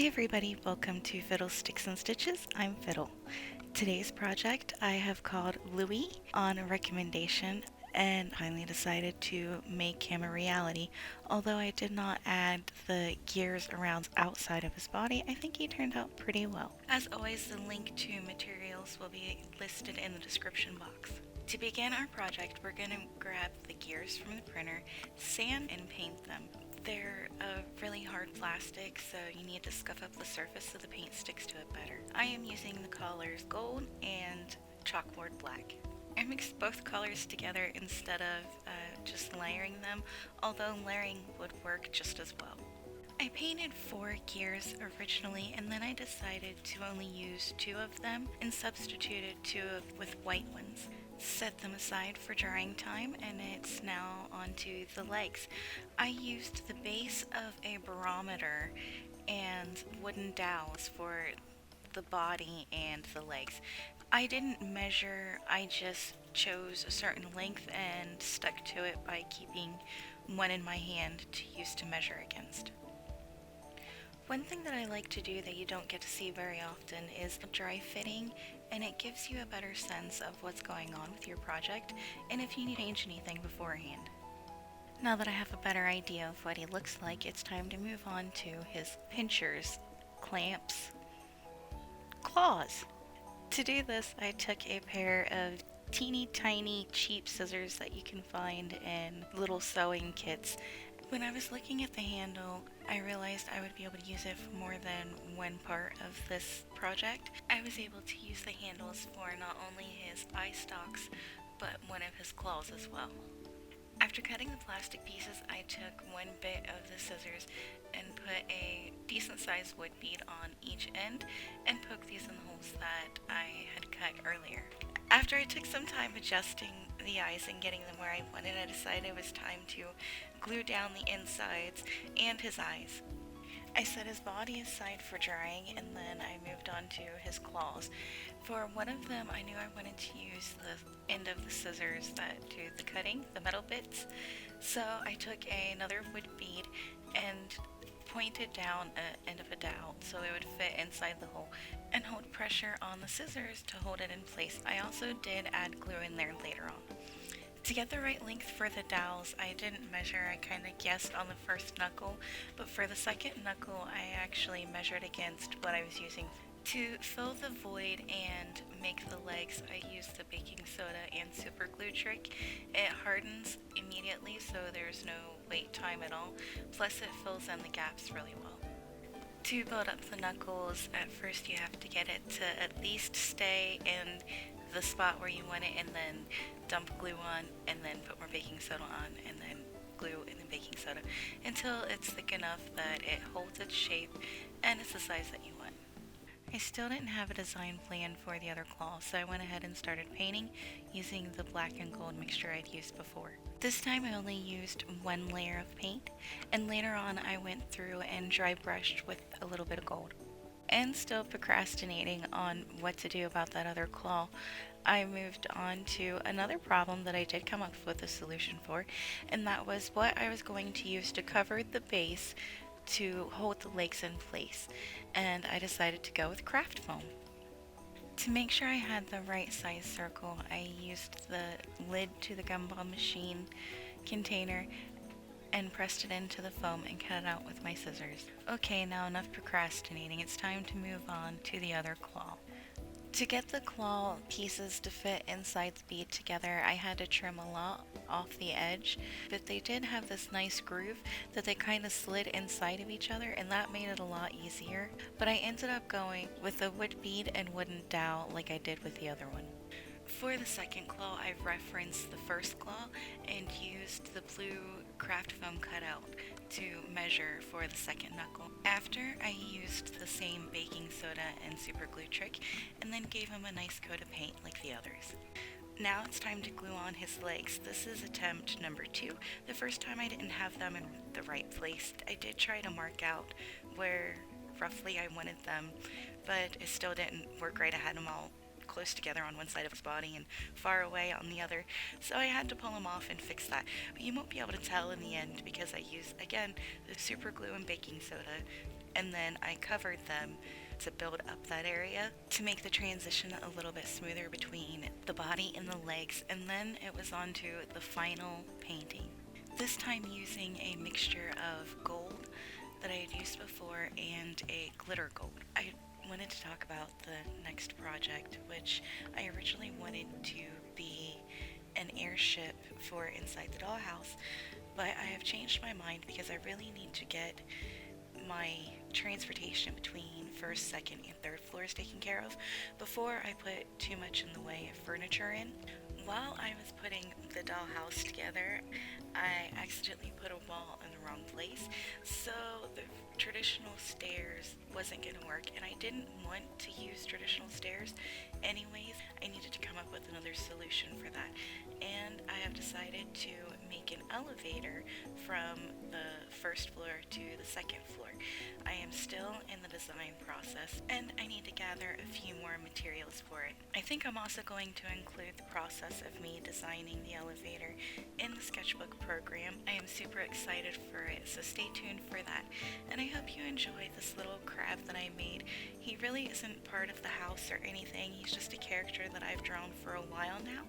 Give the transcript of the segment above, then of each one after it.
Hi everybody, welcome to Fiddlesticks and Stitches. I'm Fiddle. Today's project I have called Louie on a recommendation and finally decided to make him a reality. Although I did not add the gears around outside of his body, I think he turned out pretty well. As always, the link to materials will be listed in the description box. To begin our project, we're going to grab the gears from the printer, sand and paint them. They're a really hard plastic, so you need to scuff up the surface so the paint sticks to it better. I am using the colors gold and chalkboard black. I mixed both colors together instead of just layering them, although layering would work just as well. I painted 4 gears originally, and then I decided to only use 2 of them and substituted 2 with white ones. Set them aside for drying time, and it's now onto the legs. I used the base of a barometer and wooden dowels for the body and the legs. I didn't measure, I just chose a certain length and stuck to it by keeping one in my hand to use to measure against. One thing that I like to do that you don't get to see very often is dry fitting, and it gives you a better sense of what's going on with your project and if you need to change anything beforehand. Now that I have a better idea of what he looks like, it's time to move on to his pinchers, clamps, claws. To do this, I took a pair of teeny tiny cheap scissors that you can find in little sewing kits. When I was looking at the handle, I realized I would be able to use it for more than one part of this project. I was able to use the handles for not only his eye stalks, but one of his claws as well. After cutting the plastic pieces, I took one bit of the scissors and put a decent sized wood bead on each end and poked these in the holes that I had cut earlier. After I took some time adjusting the eyes and getting them where I wanted, I decided it was time to glue down the insides and his eyes. I set his body aside for drying, and then I moved on to his claws. For one of them, I knew I wanted to use the end of the scissors that do the cutting, the metal bits. So I took another wood bead and pointed down an end of a dowel so it would fit inside the hole and hold pressure on the scissors to hold it in place. I also did add glue in there later on. To get the right length for the dowels, I didn't measure, I kind of guessed on the first knuckle, but for the second knuckle, I actually measured against what I was using. To fill the void and make the legs, I used the baking soda and super glue trick. It hardens immediately, so there's no wait time at all, plus it fills in the gaps really well. To build up the knuckles, at first you have to get it to at least stay in the spot where you want it, and then dump glue on, and then put more baking soda on, and then glue and then baking soda until it's thick enough that it holds its shape and it's the size that you want. I still didn't have a design plan for the other claw, so I went ahead and started painting using the black and gold mixture I'd used before. This time I only used one layer of paint, and later on I went through and dry brushed with a little bit of gold. And still procrastinating on what to do about that other claw, I moved on to another problem that I did come up with a solution for, and that was what I was going to use to cover the base to hold the legs in place, and I decided to go with craft foam. To make sure I had the right size circle, I used the lid to the gumball machine container and pressed it into the foam and cut it out with my scissors. Okay, now enough procrastinating, it's time to move on to the other claw. To get the claw pieces to fit inside the bead together, I had to trim a lot off the edge, but they did have this nice groove that they kind of slid inside of each other, and that made it a lot easier. But I ended up going with a wood bead and wooden dowel like I did with the other one. For the second claw, I referenced the first claw and used the blue craft foam cutout to measure for the second knuckle. After, I used the same baking soda and super glue trick and then gave him a nice coat of paint like the others. Now it's time to glue on his legs. This is attempt number 2. The first time I didn't have them in the right place. I did try to mark out where roughly I wanted them, but it still didn't work right. I had them all close together on one side of his body and far away on the other, so I had to pull him off and fix that. But you won't be able to tell in the end because I used, again, the super glue and baking soda and then I covered them to build up that area to make the transition a little bit smoother between the body and the legs, and then it was on to the final painting. This time using a mixture of gold that I had used before and a glitter gold. I wanted to talk about the next project, which I originally wanted to be an airship for inside the dollhouse, but I have changed my mind because I really need to get my transportation between first, second, and third floors taken care of before I put too much in the way of furniture in. While I was putting the dollhouse together, I accidentally put a wall in the wrong place, so the traditional stairs wasn't going to work, and I didn't want to use traditional stairs anyways. I needed to come up with another solution for that, and I have decided to make an elevator from the first floor to the second floor. I am still in the design process, and I need to gather a few more materials for it. I think I'm also going to include the process of me designing the elevator in the sketchbook program. I am super excited for it, so stay tuned for that. And I hope you enjoy this little crab that I made. He really isn't part of the house or anything. He's just a character that I've drawn for a while now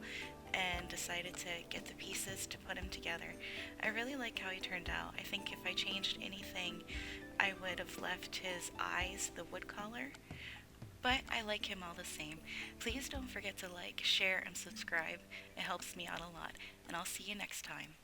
and decided to get the pieces to put him together. I really like how he turned out. I think if I changed anything, I would have left his eyes the wood color, but I like him all the same. Please don't forget to like, share, and subscribe. It helps me out a lot, and I'll see you next time.